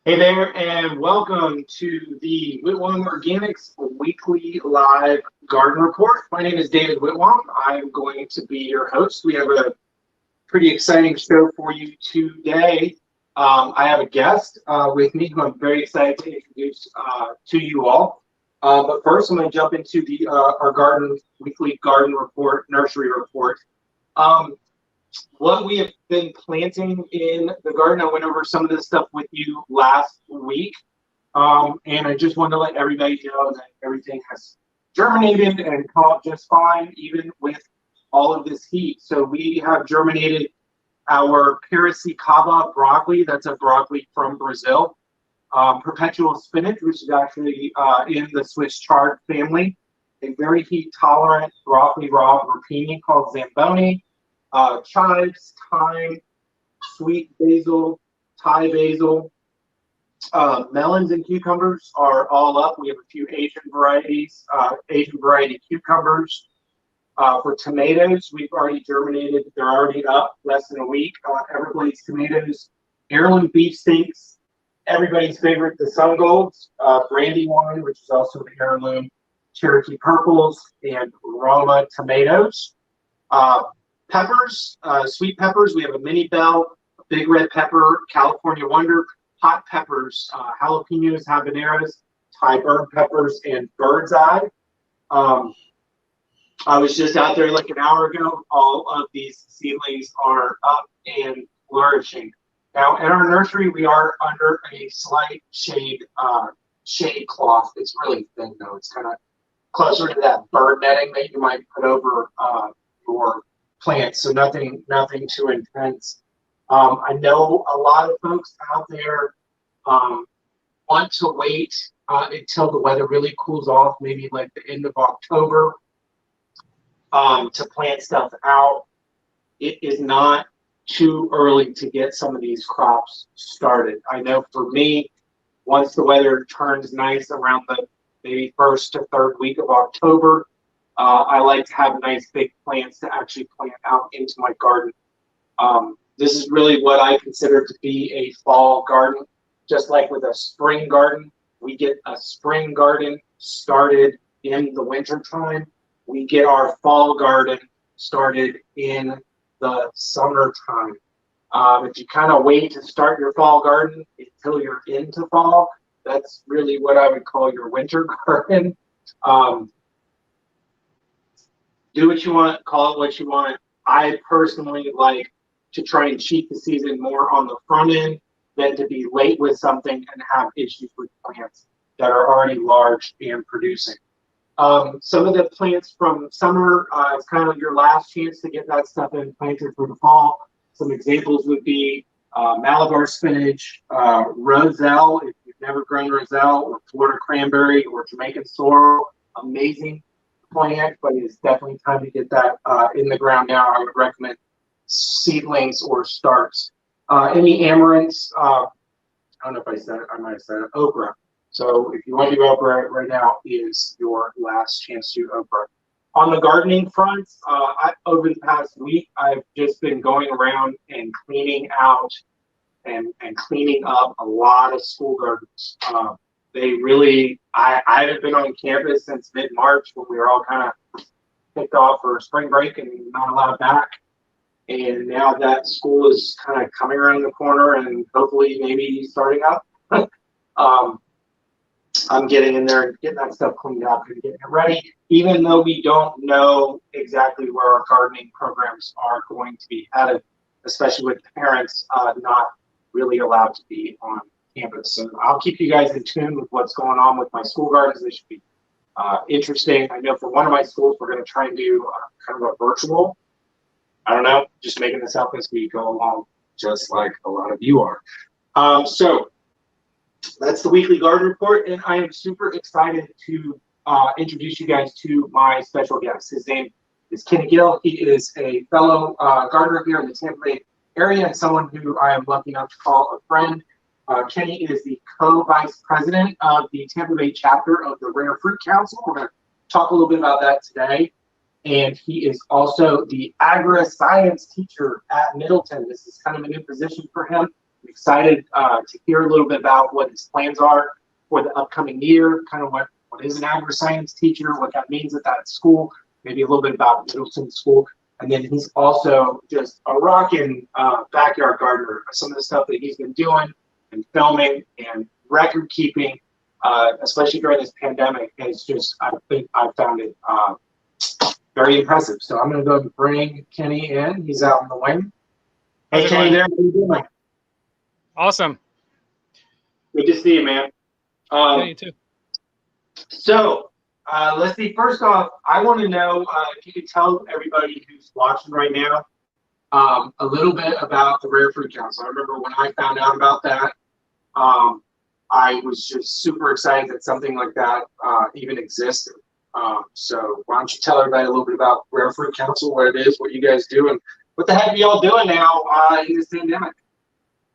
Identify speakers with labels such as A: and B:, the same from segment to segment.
A: Hey there, and welcome to the Whitwam Organics Weekly Live Garden Report. My name is David Whitwam. I'm going to be your host. We have a pretty exciting show for you today. I have a guest with me who I'm very excited to introduce to you all. But first, I'm going to jump into our weekly garden report, nursery report. What we have been planting in the garden. I went over some of this stuff with you last week, and I just wanted to let everybody know that everything has germinated and come up just fine, even with all of this heat. So we have germinated our Piracicaba broccoli. That's a broccoli from Brazil. Perpetual spinach, which is actually in the Swiss chard family. A very heat-tolerant broccoli raw rapini called Zamboni. Chives, thyme, sweet basil, Thai basil. Melons and cucumbers are all up. We have a few Asian variety cucumbers. For tomatoes, we've already germinated. They're already up less than a week. Everglades tomatoes, heirloom beefsteaks, everybody's favorite, the Sun Golds, Brandywine, which is also an heirloom, Cherokee purples, and Roma tomatoes. Peppers, sweet peppers. We have a mini bell, a big red pepper, California Wonder, hot peppers, jalapenos, habaneros, Thai bird peppers, and bird's eye. I was just out there like an hour ago. All of these seedlings are up and flourishing. Now, in our nursery, we are under a slight shade cloth. It's really thin, though. It's kind of closer to that bird netting that you might put over your plants, so nothing too intense. I know a lot of folks out there want to wait until the weather really cools off, maybe like the end of October, to plant stuff out. It is not too early to get some of these crops started. I know for me, once the weather turns nice around the maybe first to third week of October, I like to have nice big plants to actually plant out into my garden. This is really what I consider to be a fall garden. Just like with a spring garden, we get a spring garden started in the winter time. We get our fall garden started in the summertime. If you kind of wait to start your fall garden until you're into fall, that's really what I would call your winter garden. Do what you want, call it what you want. I personally like to try and cheat the season more on the front end than to be late with something and have issues with plants that are already large and producing. Some of the plants from summer, it's kind of your last chance to get that stuff in planted for the fall. Some examples would be Malabar spinach, roselle, if you've never grown roselle, or Florida cranberry, or Jamaican sorrel. Amazing plant, but it's definitely time to get that in the ground now. I would recommend seedlings or starts. Any amaranths, I don't know if I said it, I might have said it, okra. So if you want to do okra, right now is your last chance to do okra. On the gardening front, over the past week, I've just been going around and cleaning out and cleaning up a lot of school gardens. I haven't been on campus since mid-March when we were all kind of kicked off for spring break and not allowed back. And now that school is kind of coming around the corner and hopefully maybe starting up, I'm getting in there and getting that stuff cleaned up and getting it ready, even though we don't know exactly where our gardening programs are going to be headed, especially with parents not really allowed to be on campus. So I'll keep you guys in tune with what's going on with my school gardens. They should be interesting. I know for one of my schools, we're going to try and do kind of a virtual. I don't know, just making this up as we go along, just like a lot of you are. So that's the weekly garden report, and I am super excited to introduce you guys to my special guest. His name is Kenny Gil. He is a fellow gardener here in the Tampa Bay area and someone who I am lucky enough to call a friend. Kenny is the co-vice president of the Tampa Bay chapter of the Rare Fruit Council. We're going to talk a little bit about that today. And he is also the agri-science teacher at Middleton. This is kind of a new position for him. excited to hear a little bit about what his plans are for the upcoming year, kind of what is an agri-science teacher, what that means at that school, maybe a little bit about Middleton School. And then he's also just a rockin' backyard gardener. Some of the stuff that he's been doing and filming and record keeping, especially during this pandemic, is just, I think I found it very impressive. So I'm going to go and bring Kenny in. He's out in the wing. Hey, Kenny, there. How you doing?
B: Awesome.
A: Good to see you, man.
B: Yeah, you too.
A: So let's see. First off, I want to know if you could tell everybody who's watching right now a little bit about the Rare Fruit Council. I remember when I found out about that, I was just super excited that something like that even existed. So why don't you tell everybody a little bit about Rare Fruit Council, what it is, what you guys do, and what the heck are y'all doing now in this pandemic?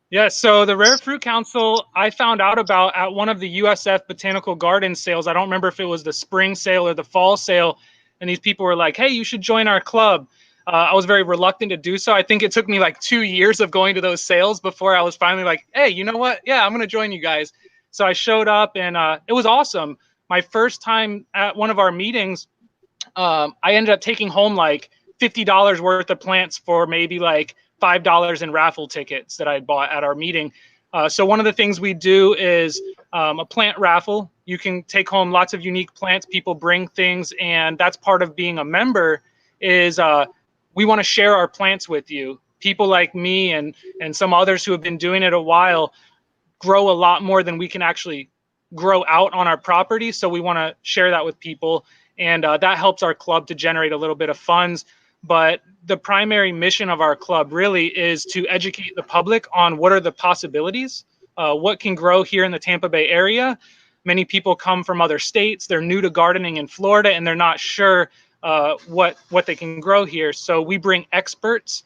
B: Yeah, so the Rare Fruit Council, I found out about at one of the USF Botanical Garden sales. I don't remember if it was the spring sale or the fall sale. And these people were like, hey, you should join our club. I was very reluctant to do so. I think it took me like 2 years of going to those sales before I was finally like, hey, you know what? Yeah, I'm going to join you guys. So I showed up and it was awesome. My first time at one of our meetings, I ended up taking home like $50 worth of plants for maybe like $5 in raffle tickets that I had bought at our meeting. So one of the things we do is a plant raffle. You can take home lots of unique plants. People bring things, and that's part of being a member is we want to share our plants with you. People like me and some others who have been doing it a while grow a lot more than we can actually grow out on our property. So we want to share that with people. And that helps our club to generate a little bit of funds. But the primary mission of our club really is to educate the public on what are the possibilities, what can grow here in the Tampa Bay area. Many people come from other states. They're new to gardening in Florida, and they're not sure what they can grow here. So we bring experts.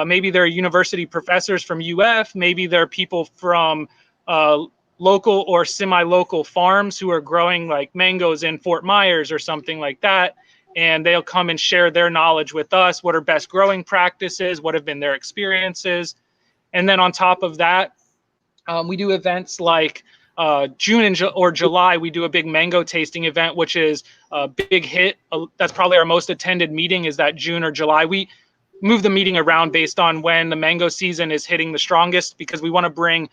B: Maybe they're university professors from UF. Maybe they're people from local or semi-local farms who are growing like mangoes in Fort Myers or something like that. And they'll come and share their knowledge with us. What are best growing practices? What have been their experiences? And then on top of that, we do events like June or July. We do a big mango tasting event, which is a big hit. That's probably our most attended meeting is that June or July. We move the meeting around based on when the mango season is hitting the strongest because we want to bring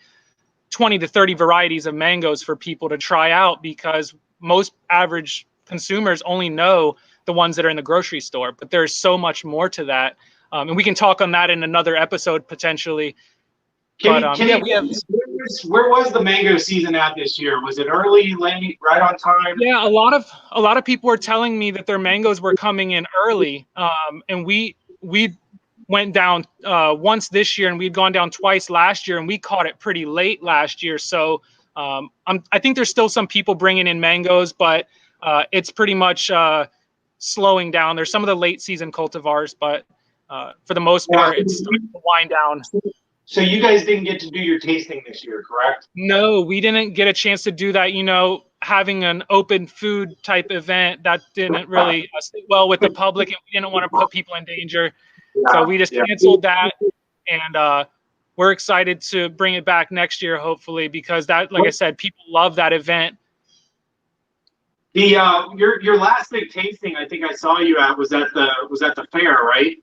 B: 20 to 30 varieties of mangoes for people to try out because most average consumers only know the ones that are in the grocery store, but there's so much more to that. And we can talk on that in another episode potentially.
A: Where was the mango season at this year? Was it early, late, right on time?
B: Yeah, a lot of people were telling me that their mangoes were coming in early. And we went down once this year, and we'd gone down twice last year, and we caught it pretty late last year. So I think there's still some people bringing in mangoes, but it's pretty much slowing down. There's some of the late season cultivars, but for the most part, it's starting to wind down.
A: So you guys didn't get to do your tasting this year, correct?
B: No, we didn't get a chance to do that. You know, having an open food type event, that didn't really sit well with the public, and we didn't want to put people in danger. So we just canceled that, and we're excited to bring it back next year, hopefully, because that, like I said, people love that event.
A: The your last big tasting, I think I saw you at was at the fair, right?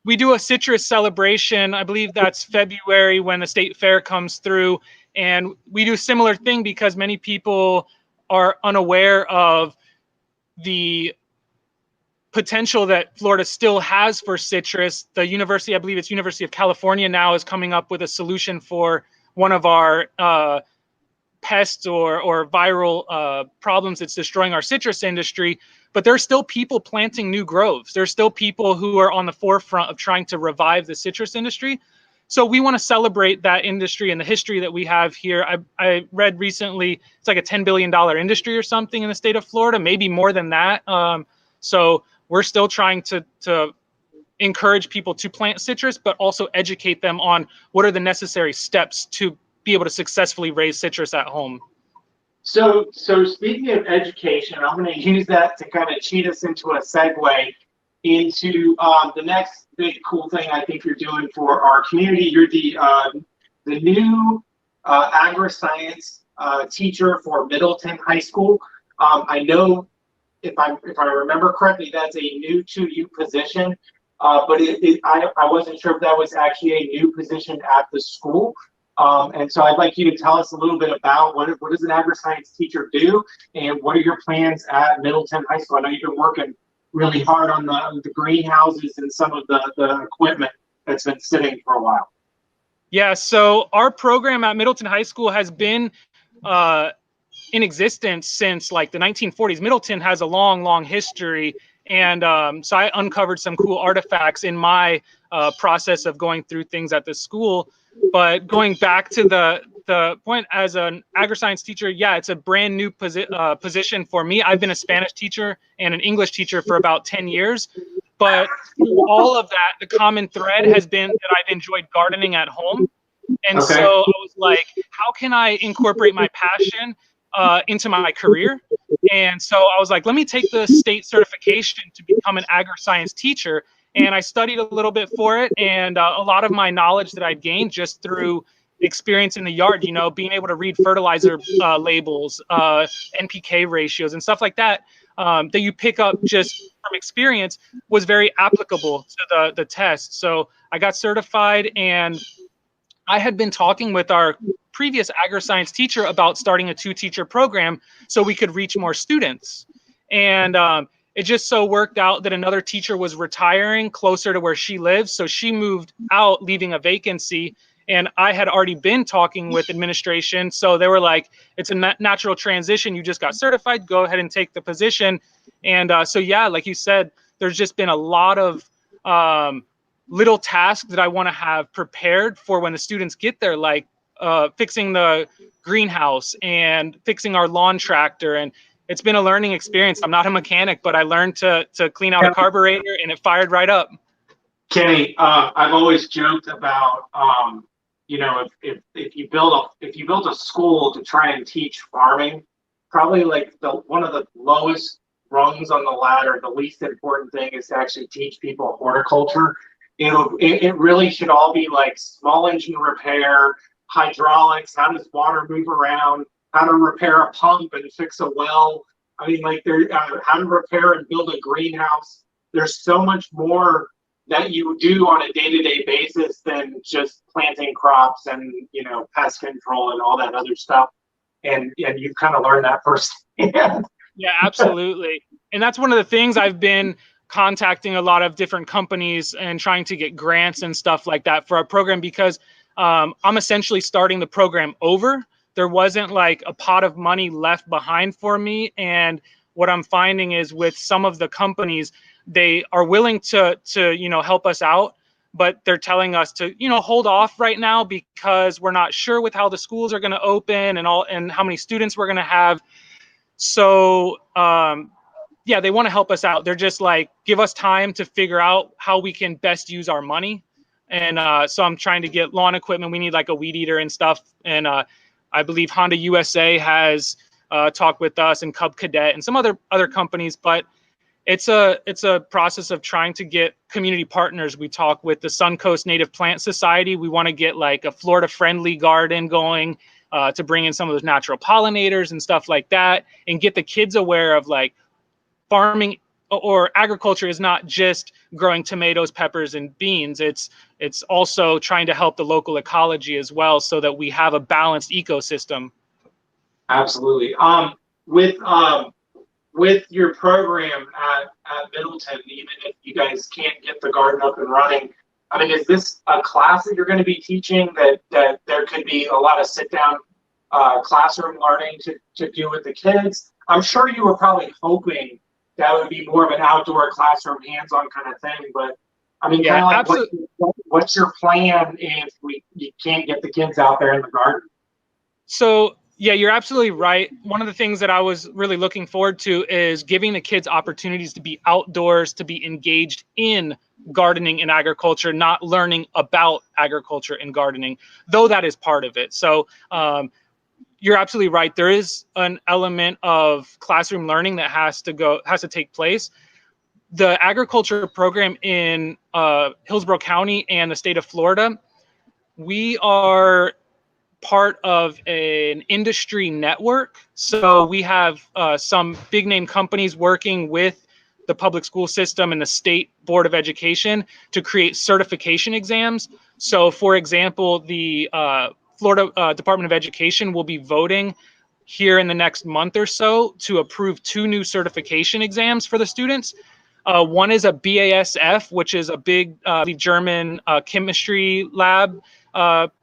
B: We do a citrus celebration. I believe that's February when the state fair comes through, and we do a similar thing because many people are unaware of the potential that Florida still has for citrus. The university, I believe it's University of California now, is coming up with a solution for one of our pests or viral problems that's destroying our citrus industry. But there's still people planting new groves. There's still people who are on the forefront of trying to revive the citrus industry. So we want to celebrate that industry and the history that we have here. I read recently it's like a $10 billion industry or something in the state of Florida, maybe more than that. So we're still trying to encourage people to plant citrus, but also educate them on what are the necessary steps to be able to successfully raise citrus at home.
A: So speaking of education, I'm going to use that to kind of cheat us into a segue. into the next big cool thing I think you're doing for our community. You're the new agri-science teacher for Middleton High School. I know if I remember correctly, that's a new to you position, but I wasn't sure if that was actually a new position at the school. And so I'd like you to tell us a little bit about what does an agri-science teacher do, and what are your plans at Middleton High School? I know you've been working really hard on the greenhouses and some of the equipment that's been sitting for a while.
B: Yeah, so our program at Middleton High School has been in existence since like the 1940s. Middleton has a long history, and so I uncovered some cool artifacts in my process of going through things at the school. But going back to the point, as an agri-science teacher, yeah, it's a brand new position for me. I've been a Spanish teacher and an English teacher for about 10 years. But through all of that, the common thread has been that I've enjoyed gardening at home. And
A: Okay.
B: so I was like, how can I incorporate my passion into my career? And so I was like, let me take the state certification to become an agri-science teacher. And I studied a little bit for it. And a lot of my knowledge that I've gained just through experience in the yard, you know, being able to read fertilizer labels, NPK ratios and stuff like that, that you pick up just from experience, was very applicable to the test. So I got certified, and I had been talking with our previous agri-science teacher about starting a 2-teacher program so we could reach more students. And it just so worked out that another teacher was retiring closer to where she lives. So she moved out, leaving a vacancy. And I had already been talking with administration. So they were like, it's a natural transition. You just got certified. Go ahead and take the position. And so, yeah, like you said, there's just been a lot of little tasks that I want to have prepared for when the students get there, like fixing the greenhouse and fixing our lawn tractor. And it's been a learning experience. I'm not a mechanic, but I learned to clean out a carburetor, and it fired right up.
A: Kenny, I've always joked about, you know, if you build a school to try and teach farming, probably like one of the lowest rungs on the ladder, the least important thing is to actually teach people horticulture. It really should all be like small engine repair, hydraulics, how does water move around, how to repair a pump and fix a well. I mean, like how to repair and build a greenhouse. There's so much more that you do on a day-to-day basis than just planting crops and, you know, pest control and all that other stuff. And you've kind of learned that firsthand.
B: Yeah, absolutely. And that's one of the things I've been contacting a lot of different companies and trying to get grants and stuff like that for our program, because I'm essentially starting the program over. There wasn't like a pot of money left behind for me. And what I'm finding is with some of the companies, they are willing to you know, help us out, but they're telling us to, you know, hold off right now because we're not sure with how the schools are going to open and how many students we're going to have. So yeah, they want to help us out. They're just like, give us time to figure out how we can best use our money. And so I'm trying to get lawn equipment. We need like a weed eater and stuff. And I believe Honda USA has talked with us, and Cub Cadet and some other companies. But it's a process of trying to get community partners. We talk with the Suncoast Native Plant Society. We want to get like a Florida-friendly garden going to bring in some of those natural pollinators and stuff like that, and get the kids aware of like farming or agriculture is not just growing tomatoes, peppers, and beans. It's also trying to help the local ecology as well, so that we have a balanced ecosystem.
A: Absolutely. With your program at Middleton, even if you guys can't get the garden up and running, I mean, is this a class that you're going to be teaching that there could be a lot of sit down classroom learning to do with the kids? I'm sure you were probably hoping that would be more of an outdoor classroom, hands-on kind of thing. But I mean,
B: Yeah,
A: kind of like, what's your plan if you can't get the kids out there in the garden?
B: So yeah, you're absolutely right. One of the things that I was really looking forward to is giving the kids opportunities to be outdoors, to be engaged in gardening and agriculture, not learning about agriculture and gardening, though that is part of it. So you're absolutely right. There is an element of classroom learning that has to take place. the agriculture program in Hillsborough County and the state of Florida, we are part of an industry network. So we have some big name companies working with the public school system and the state board of education to create certification exams. So for example, the Florida Department of Education will be voting here in the next month or so to approve 2 new certification exams for the students. One is a BASF, which is a big German chemistry lab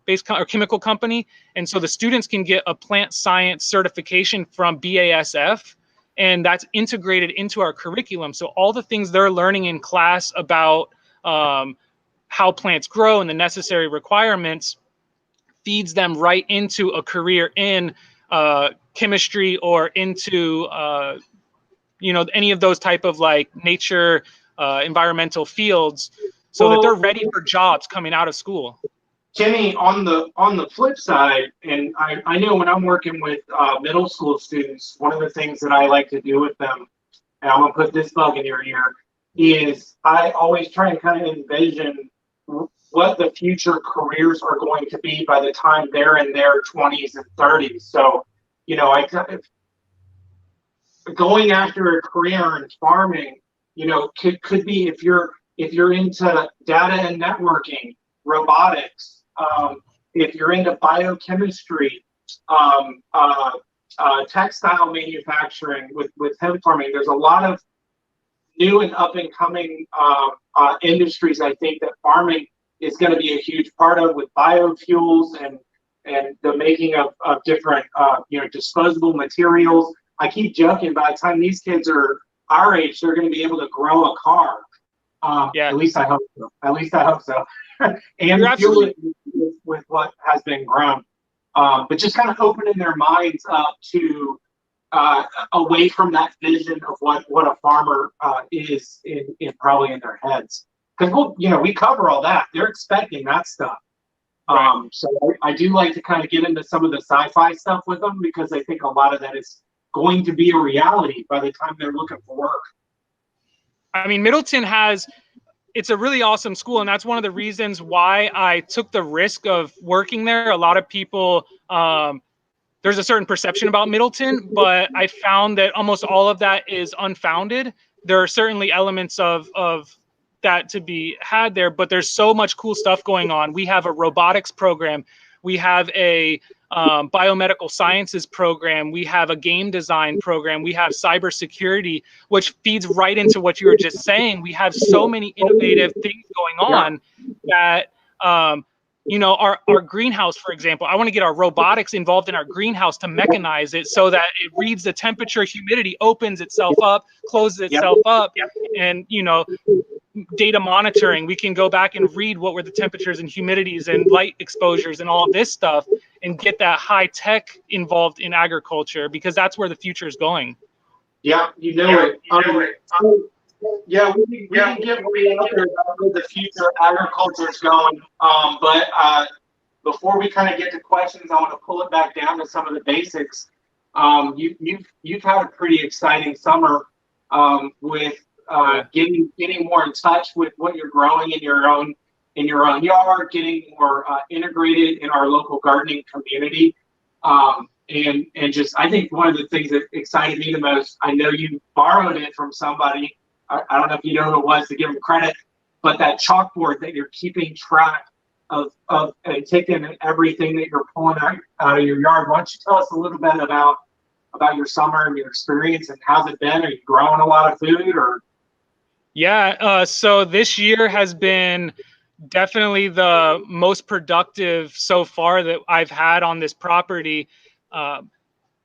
B: based or chemical company. And so the students can get a plant science certification from BASF, and that's integrated into our curriculum. So all the things they're learning in class about how plants grow and the necessary requirements feeds them right into a career in chemistry or into any of those type of like nature, environmental fields, so that they're ready for jobs coming out of school.
A: Kenny, on the flip side, and I know when I'm working with middle school students, one of the things that I like to do with them, and I'm gonna put this bug in your ear, is I always try and kind of envision what the future careers are going to be by the time they're in their 20s and 30s. So, going after a career in farming, could be if you're into data and networking, robotics, if you're into biochemistry, textile manufacturing with hemp farming. There's a lot of new and up and coming industries, I think, that farming is going to be a huge part of, with biofuels and the making of different disposable materials. I keep joking, by the time these kids are our age, they're going to be able to grow a car. At least I hope so. And fuel it with what has been grown. But just kind of opening their minds up to away from that vision of what a farmer is in probably in their heads. Because we cover all that. They're expecting that stuff.
B: Right.
A: So I do like to kind of get into some of the sci-fi stuff with them, because I think a lot of that is going to be a reality by the time they're looking for work.
B: I mean, Middleton it's a really awesome school, and that's one of the reasons why I took the risk of working there. A lot of people, there's a certain perception about Middleton, but I found that almost all of that is unfounded. There are certainly elements of that to be had there, but there's so much cool stuff going on. We have a robotics program. We have a biomedical sciences program. We have a game design program. We have cybersecurity, which feeds right into what you were just saying. We have so many innovative things going on that, our greenhouse, for example, I want to get our robotics involved in our greenhouse to mechanize it so that it reads the temperature, humidity, opens itself up, closes itself up, and, data monitoring. We can go back and read what were the temperatures and humidities and light exposures and all of this stuff, and get that high tech involved in agriculture, because that's where the future is going.
A: Yeah, it. We can get way out there about where the future of agriculture is going. But before we kind of get to questions, I want to pull it back down to some of the basics. You've had a pretty exciting summer with getting more in touch with what you're growing in your own yard, getting more integrated in our local gardening community. And just, I think one of the things that excited me the most, I know you borrowed it from somebody. I don't know if you know who it was to give them credit, but that chalkboard that you're keeping track of and taking everything that you're pulling out of your yard. Why don't you tell us a little bit about your summer and your experience, and how's it been? Are you growing a lot of food, or?
B: Yeah, so this year has been definitely the most productive so far that I've had on this property.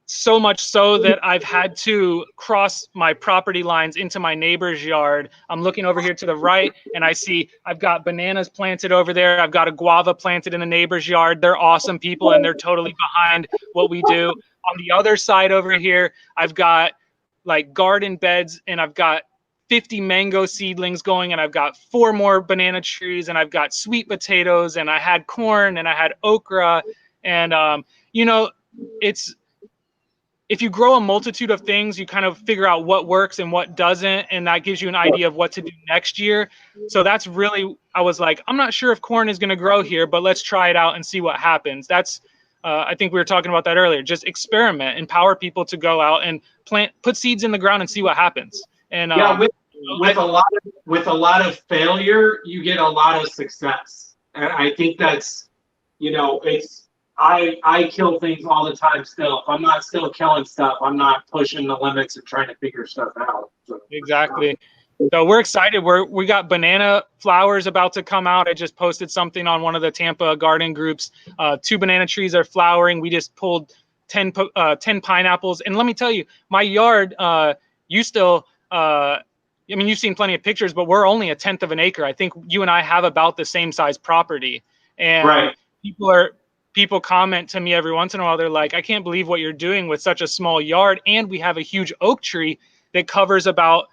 B: So much so that I've had to cross my property lines into my neighbor's yard. I'm looking over here to the right, and I see I've got bananas planted over there. I've got a guava planted in the neighbor's yard. They're awesome people, and they're totally behind what we do. On the other side over here, I've got like garden beds, and I've got 50 mango seedlings going, and I've got 4 more banana trees, and I've got sweet potatoes, and I had corn, and I had okra, and it's if you grow a multitude of things, you kind of figure out what works and what doesn't, and that gives you an idea of what to do next year. So that's really, I was like, I'm not sure if corn is going to grow here, but let's try it out and see what happens. That's, I think we were talking about that earlier. Just experiment, empower people to go out and put seeds in the ground and see what happens. And
A: yeah, with a lot of failure, you get a lot of success, and I think that's, it's. I kill things all the time still. If I'm not still killing stuff, I'm not pushing the limits and trying to figure stuff out. So,
B: exactly. So we're excited. We got banana flowers about to come out. I just posted something on one of the Tampa garden groups. 2 banana trees are flowering. We just pulled 10 pineapples. And let me tell you, my yard, you've seen plenty of pictures, but we're only 1/10 of an acre. I think you and I have about the same size property. And
A: right.
B: People comment to me every once in a while. They're like, I can't believe what you're doing with such a small yard. And we have a huge oak tree that covers about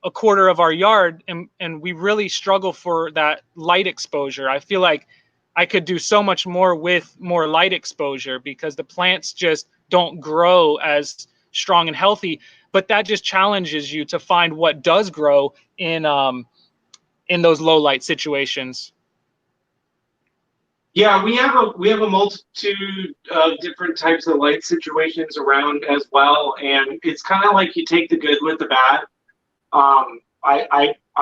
B: 1/4 of our yard. And we really struggle for that light exposure. I feel like I could do so much more with more light exposure because the plants just don't grow as strong and healthy. But that just challenges you to find what does grow in those low light situations.
A: Yeah, we have a multitude of different types of light situations around as well, and it's kind of like you take the good with the bad. I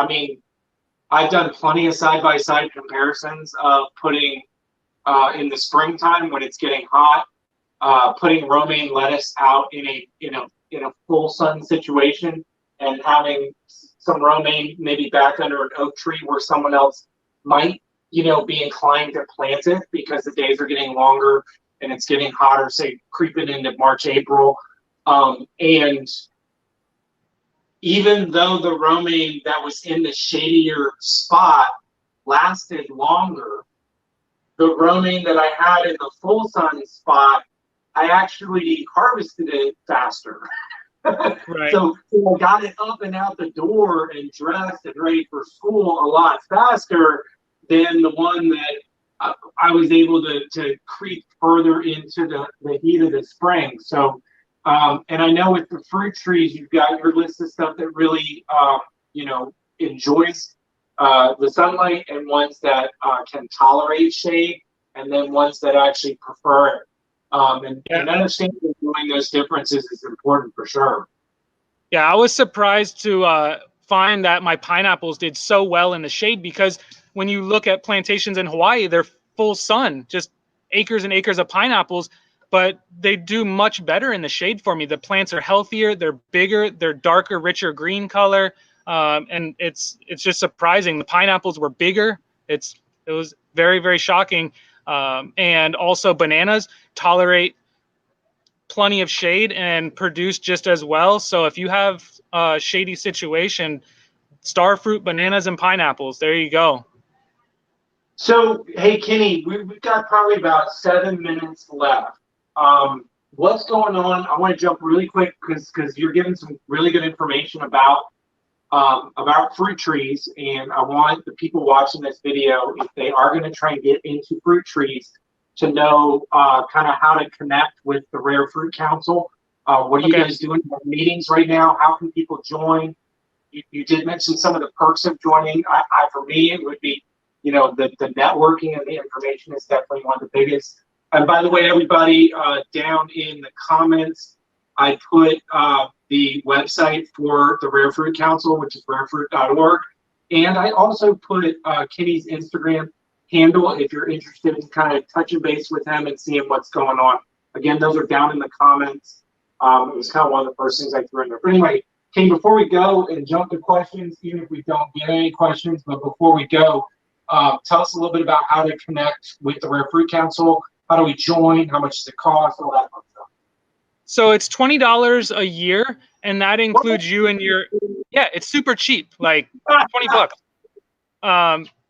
A: mean, I've done plenty of side-by-side comparisons of putting in the springtime when it's getting hot, putting romaine lettuce out in a full sun situation and having some romaine maybe back under an oak tree where someone else might be inclined to plant it because the days are getting longer and it's getting hotter, say creeping into March, April. And even though the romaine that was in the shadier spot lasted longer, the romaine that I had in the full sun spot, I actually harvested it faster.
B: Right.
A: So I got it up and out the door and dressed and ready for school a lot faster than the one that I was able to creep further into the heat of the spring. So, and I know with the fruit trees, you've got your list of stuff that really, enjoys the sunlight, and ones that can tolerate shade, and then ones that actually prefer it. And understanding doing those differences is important for sure.
B: Yeah, I was surprised to find that my pineapples did so well in the shade, because when you look at plantations in Hawaii, they're full sun, just acres and acres of pineapples, but they do much better in the shade for me. The plants are healthier, they're bigger, they're darker, richer green color, and it's just surprising. The pineapples were bigger. It was very, very shocking. And also bananas tolerate plenty of shade and produce just as well. So if you have a shady situation, star fruit, bananas, and pineapples, there you go.
A: So, hey, Kenny, we've got probably about 7 minutes left. What's going on? I want to jump really quick because you're giving some really good information about fruit trees, and I want the people watching this video, if they are going to try and get into fruit trees, to know kind of how to connect with the Rare Fruit Council. What are you guys doing at meetings right now? How can people join? You did mention some of the perks of joining. For me, it would be, the networking and the information is definitely one of the biggest. And by the way, everybody, down in the comments, I put the website for the Rare Fruit Council, which is rarefruit.org. And I also put Kenny's Instagram handle if you're interested in kind of touching base with him and seeing what's going on. Again, those are down in the comments. It was kind of one of the first things I threw in there. But anyway, Kenny, before we go and jump to questions, even if we don't get any questions, but before we go, tell us a little bit about how to connect with the Rare Fruit Council. How do we join? How much does it cost? All that fun stuff.
B: So it's $20 a year, and that includes you and your, it's super cheap, like 20 bucks.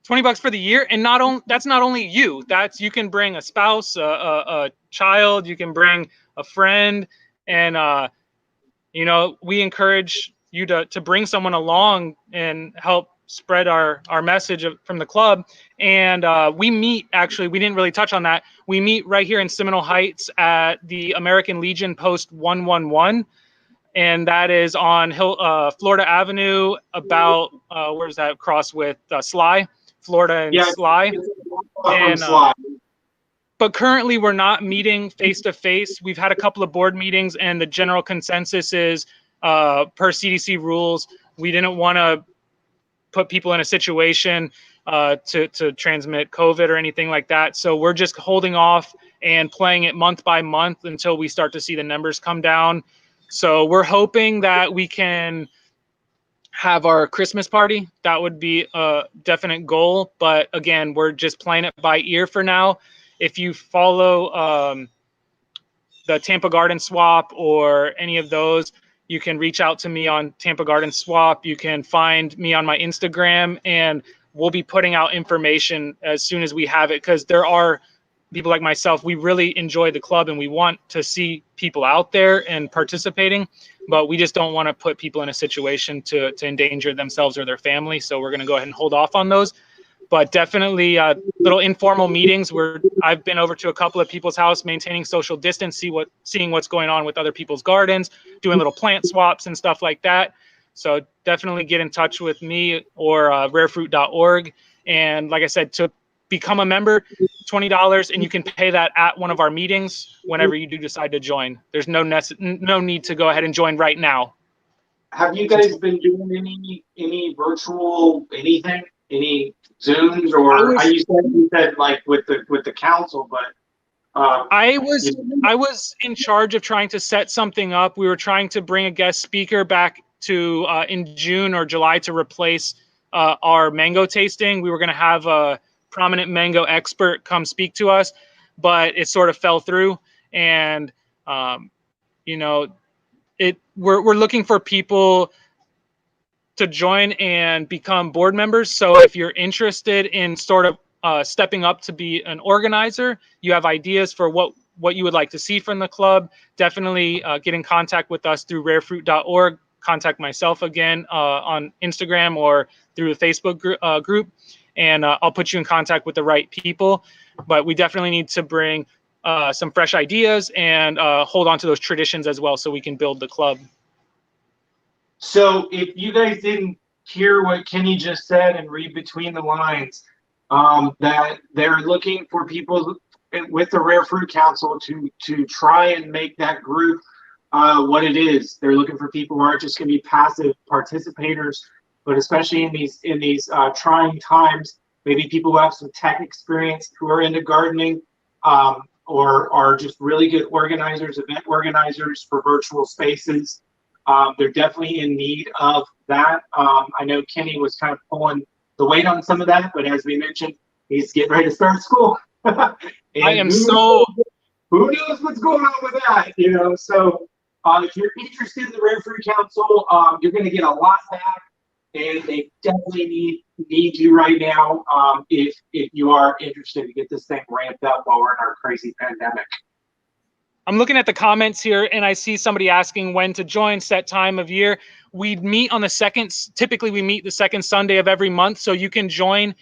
B: $20 for the year, and that's not only you. You can bring a spouse, a child, you can bring a friend, and we encourage you to bring someone along and help spread our message from the club. And we meet, actually, we didn't really touch on that. We meet right here in Seminole Heights at the American Legion Post 111. And that is on Florida Avenue, about, where's that cross with Sly? Florida and Sly. And,
A: Sly.
B: but currently we're not meeting face-to-face. We've had a couple of board meetings, and the general consensus is, per CDC rules, we didn't want to put people in a situation to transmit COVID or anything like that. So we're just holding off and playing it month by month until we start to see the numbers come down. So we're hoping that we can have our Christmas party. That would be a definite goal. But again, we're just playing it by ear for now. If you follow the Tampa Garden Swap or any of those, you can reach out to me on Tampa Garden Swap. You can find me on my Instagram, and we'll be putting out information as soon as we have it, because there are people like myself, we really enjoy the club and we want to see people out there and participating, but we just don't want to put people in a situation to endanger themselves or their family. So we're going to go ahead and hold off on those. But definitely little informal meetings where I've been over to a couple of people's house, maintaining social distance, seeing what's going on with other people's gardens, doing little plant swaps and stuff like that. So definitely get in touch with me or rarefruit.org. And like I said, to become a member, $20, and you can pay that at one of our meetings whenever you do decide to join. There's no need to go ahead and join right now.
A: Have you guys been doing any virtual anything? Any Zooms, or you said like with the council, but
B: I was in charge of trying to set something up. We were trying to bring a guest speaker back to in June or July to replace our mango tasting. We were going to have a prominent mango expert come speak to us, but it sort of fell through. And you know, we're looking for people to join and become board members. So if you're interested in sort of stepping up to be an organizer, you have ideas for what you would like to see from the club, definitely get in contact with us through rarefruit.org. Contact myself again on Instagram or through the Facebook group, and I'll put you in contact with the right people. But we definitely need to bring some fresh ideas and hold on to those traditions as well, so we can build the club.
A: So if you guys didn't hear what Kenny just said and read between the lines, that they're looking for people with the Rare Fruit Council to try and make that group what it is. They're looking for people who aren't just going to be passive participators, but especially in these trying times, maybe people who have some tech experience, who are into gardening, or are just really good organizers, event organizers for virtual spaces. They're definitely in need of that. I know Kenny was kind of pulling the weight on some of that, but as we mentioned, he's getting ready to start school.
B: I am
A: who knows what's going on with that, you know? So if you're interested in the Rare Fruit Council, you're going to get a lot back, and they definitely need you right now if you are interested to get this thing ramped up while we're in our crazy pandemic.
B: I'm looking at the comments here, and I see somebody asking when to join, set time of year. We meet on the typically we meet the second Sunday of every month, so you can join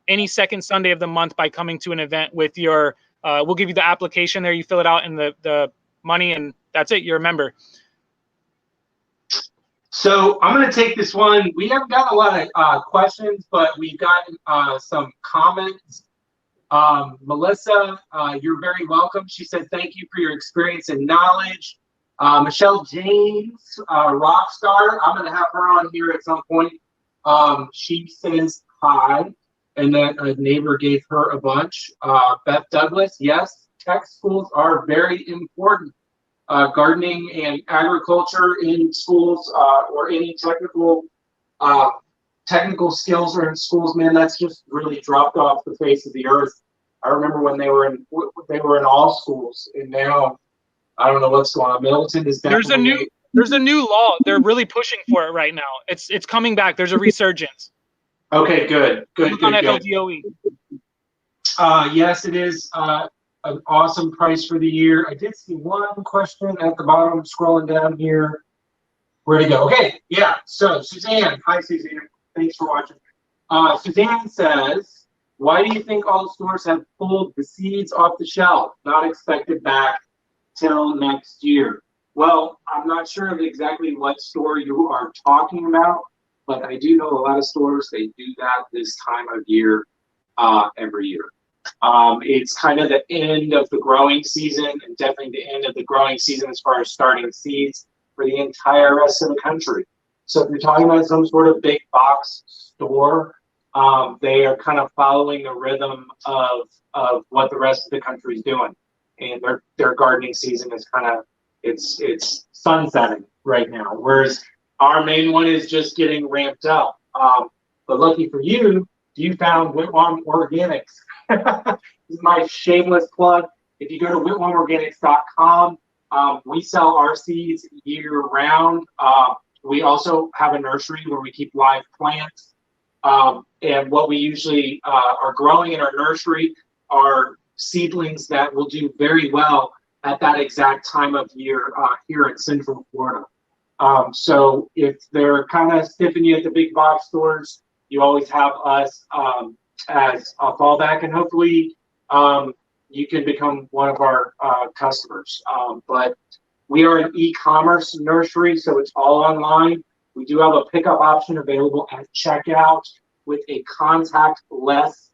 B: any second Sunday of the month by coming to an event with your, we'll give you the application there, you fill it out and the money, and that's it, you're a member.
A: So I'm going to take this one. We haven't got a lot of questions, but we've gotten some comments. Melissa, you're very welcome. She said, thank you for your experience and knowledge. Michelle James, rock star, I'm going to have her on here at some point. She says hi, and then a neighbor gave her a bunch. Beth Douglas, yes, tech schools are very important. Gardening and agriculture in schools, or any technical skills are in schools, man, that's just really dropped off the face of the earth. I remember when they were in all schools, and now I don't know what's going on. Middleton is definitely
B: there's a new law. They're really pushing for it right now. It's coming back. There's a resurgence.
A: Okay, good.
B: Look on FLDOE.
A: Yes, it is an awesome price for the year. I did see one question at the bottom, scrolling down here. Where'd it go? Okay, yeah. So Suzanne, hi Suzanne. Thanks for watching. Suzanne says, why do you think all the stores have pulled the seeds off the shelf, not expected back till next year? Well, I'm not sure of exactly what store you are talking about, but I do know a lot of stores, they do that this time of year every year. It's kind of the end of the growing season, and definitely the end of the growing season as far as starting seeds for the entire rest of the country. So if you're talking about some sort of big box store, they are kind of following the rhythm of what the rest of the country is doing, and their gardening season is kind of it's sunsetting right now, whereas our main one is just getting ramped up. But lucky for you, you found Whitwam Organics. This is my shameless plug. If you go to whitwamorganics.com, we sell our seeds year round. We also have a nursery where we keep live plants. And what we usually are growing in our nursery are seedlings that will do very well at that exact time of year here in Central Florida. So if they're kind of stiffing you at the big box stores, you always have us as a fallback, and hopefully you can become one of our customers. But we are an e-commerce nursery, so it's all online. We do have a pickup option available at checkout with a contactless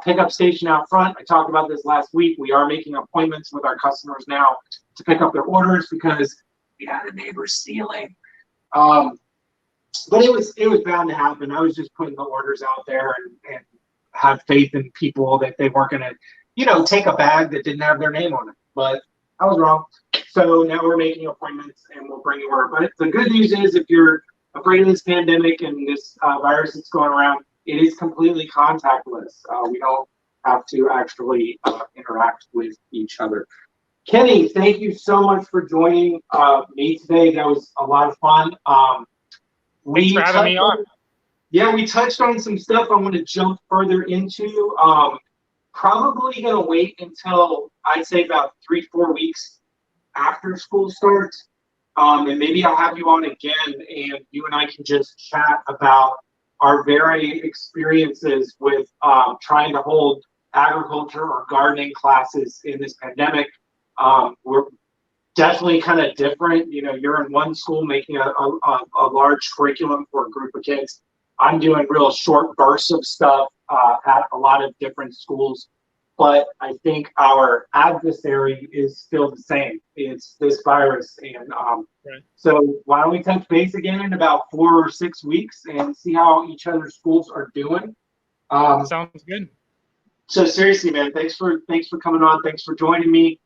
A: pickup station out front. I talked about this last week. We are making appointments with our customers now to pick up their orders because we had a neighbor stealing. But it was bound to happen. I was just putting the orders out there and had faith in people that they weren't going to, take a bag that didn't have their name on it. But I was wrong. So now we're making appointments and we'll bring you order. But the good news is, if you're afraid of this pandemic and this virus that's going around, it is completely contactless. We don't have to actually interact with each other. Kenny, thank you so much for joining me today. That was a lot of fun.
B: Thanks for having me on.
A: Yeah, we touched on some stuff I want to jump further into. Probably going to wait until I'd say about 3-4 weeks after school starts. And maybe I'll have you on again and you and I can just chat about our varied experiences with trying to hold agriculture or gardening classes in this pandemic. We're definitely kind of different. You're in one school making a large curriculum for a group of kids. I'm doing real short bursts of stuff at a lot of different schools. But I think our adversary is still the same. It's this virus. And
B: right.
A: So why don't we touch base again in about 4 or 6 weeks and see how each other's schools are doing.
B: Sounds good.
A: So seriously, man, thanks for coming on. Thanks for joining me.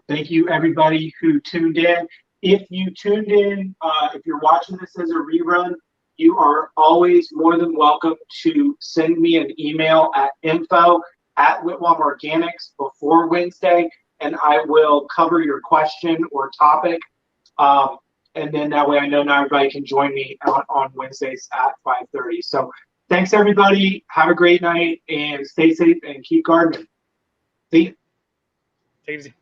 A: Thank you, everybody who tuned in. If you tuned in, if you're watching this as a rerun, you are always more than welcome to send me an email at info@Whitwam Organics before Wednesday, and I will cover your question or topic. And then that way I know now everybody can join me on Wednesdays at 5:30. So thanks, everybody. Have a great night and stay safe and keep gardening. See you.
B: Take it easy.